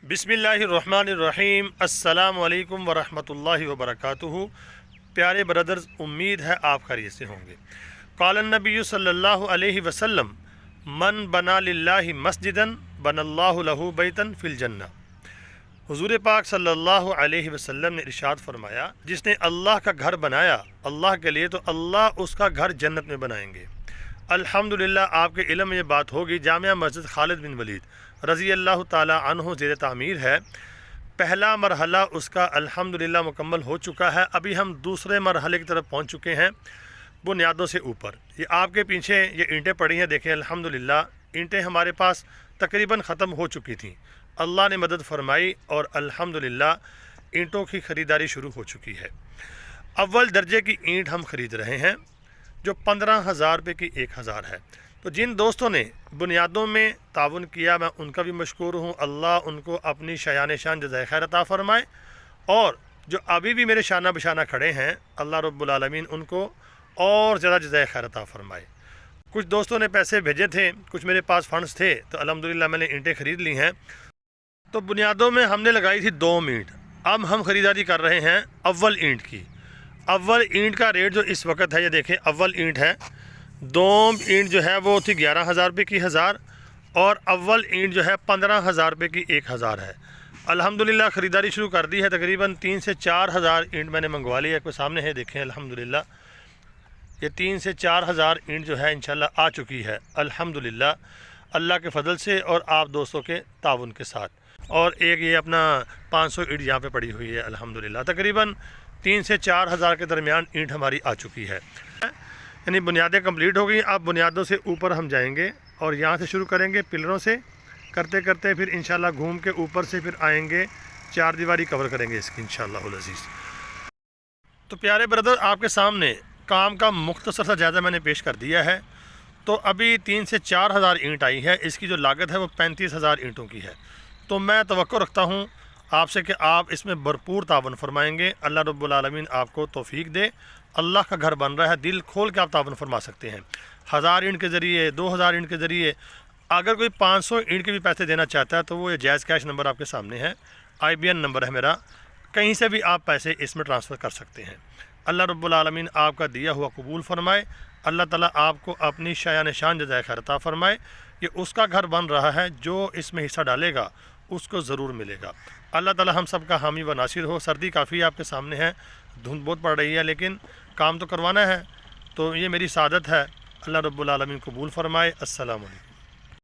बिस्मिल्लाहिर्रहमानिर्रहीम। अस्सलाम वालेकुम वरहमतुल्लाहि वबरकातुहू। प्यारे ब्रदर्स, उम्मीद है आप खैरियत से होंगे। क़ालन नबी सल्लल्लाहु अलैहि वसल्लम मन बना लिल्लाहि मस्जिदन बनल्लाहु लहू बैतन फिल जन्नह। हुज़ूर पाक सल्लल्लाहु अलैहि वसल्लम ने इरशाद फरमाया, जिसने अल्लाह का घर बनाया अल्लाह के लिए, तो अल्लाह उसका घर जन्नत में बनाएंगे। अल्हम्दुलिल्लाह, आपके इल्म में ये बात होगी, जामिया मस्जिद खालिद बिन वलीद रज़ी अल्लाह ताला अन्हु ज़ेर तामीर है। पहला मरहला उसका अल्हम्दुलिल्लाह मुकम्मल हो चुका है। अभी हम दूसरे मरहले की तरफ पहुंच चुके हैं, बुनियादों से ऊपर। ये आपके पीछे ये ईंटें पड़ी हैं, देखें अल्हम्दुलिल्लाह ईंटें हमारे पास तकरीबन ख़त्म हो चुकी थी। अल्लाह ने मदद फरमाई और अल्हम्दुलिल्लाह ईंटों की ख़रीदारी शुरू हो चुकी है। अव्वल दर्जे की ईंट हम ख़रीद रहे हैं जो 15,000 रुपये की 1,000 है। तो जिन दोस्तों ने बुनियादों में ताउन किया, मैं उनका भी मशकूर हूँ। अल्लाह उनको अपनी शायान शान जज़ाए खैर अता फ़रमाए। और जो अभी भी मेरे शाना बशाना खड़े हैं, अल्लाह रब्बुल आलमीन उनको और ज़्यादा जज़ाए खैर अता फ़रमाए। कुछ दोस्तों ने पैसे भेजे थे, कुछ मेरे पास फ़ंड्स थे, तो अल्हम्दुलिल्लाह मैंने ईंटें ख़रीद ली हैं। तो बुनियादों में हमने लगाई थी 2 ईंट। अब हम ख़रीदारी कर रहे हैं अव्वल ईंट की। अव्वल ईंट का रेट जो इस वक्त है, ये देखें अव्वल ईंट है। दोम ईंट जो है वो थी 11,000 रुपये की 1000, और अव्वल ईंट जो है 15,000 रुपये की 1,000 है। अल्हम्दुलिल्लाह ख़रीदारी शुरू कर दी है। तकरीबन 3 से 4,000 ईंट मैंने मंगवा ली है। कोई सामने है, देखें अल्हम्दुलिल्लाह ये 3 से 4,000 ईंट जो है इंशाल्लाह आ चुकी है अल्हम्दुलिल्लाह, अल्लाह के फ़ضल से और आप दोस्तों के ताउन के साथ। और एक ये अपना 500 ईंट यहाँ पे पड़ी हुई है अल्हम्दुलिल्लाह। तकरीबन 3 से 4,000 के दरमियान ईंट हमारी आ चुकी है, यानी बुनियादें कंप्लीट हो गई। अब बुनियादों से ऊपर हम जाएंगे और यहाँ से शुरू करेंगे पिलरों से, करते करते फिर इंशाल्लाह घूम के ऊपर से फिर आएंगे, 4 दीवारी कवर करेंगे इसकी इंशाल्लाह अज़ीज़। तो प्यारे ब्रदर, आपके सामने काम का मुख्तसर सा जायज़ा मैंने पेश कर दिया है। तो अभी 3 से 4,000 ईंट आई है। इसकी जो लागत है वो 35,000 ईंटों की है। तो मैं तवक्को रखता हूँ आपसे कि आप इसमें भरपूर तावन फरमाएंगे। अल्लाह रब्बुल आलमीन आपको तौफीक दे। अल्लाह का घर बन रहा है, दिल खोल के आप तावन फरमा सकते हैं। 1000 ईंट के ज़रिए, 2000 ईंट के ज़रिए, अगर कोई 500 ईंट के भी पैसे देना चाहता है तो वो ये जायज़ कैश नंबर आपके सामने है, IBN नंबर है मेरा। कहीं से भी आप पैसे इसमें ट्रांसफ़र कर सकते हैं। अल्लाह रब्बुल आलमीन आपका दिया हुआ कबूल फरमाए। अल्लाह ताला आपको अपनी शायान शान जज़ाए खैर अता फ़रमाए कि उसका घर बन रहा है, जो इसमें हिस्सा डालेगा उसको ज़रूर मिलेगा। अल्लाह ताला हम सब का हामी व नासिर हो। सर्दी काफ़ी आपके सामने है, धुंध बहुत पड़ रही है, लेकिन काम तो करवाना है। तो ये मेरी सादत है। अल्लाह रब्बुल आलमीन कबूल फ़रमाए। अस्सलामु अलैकुम।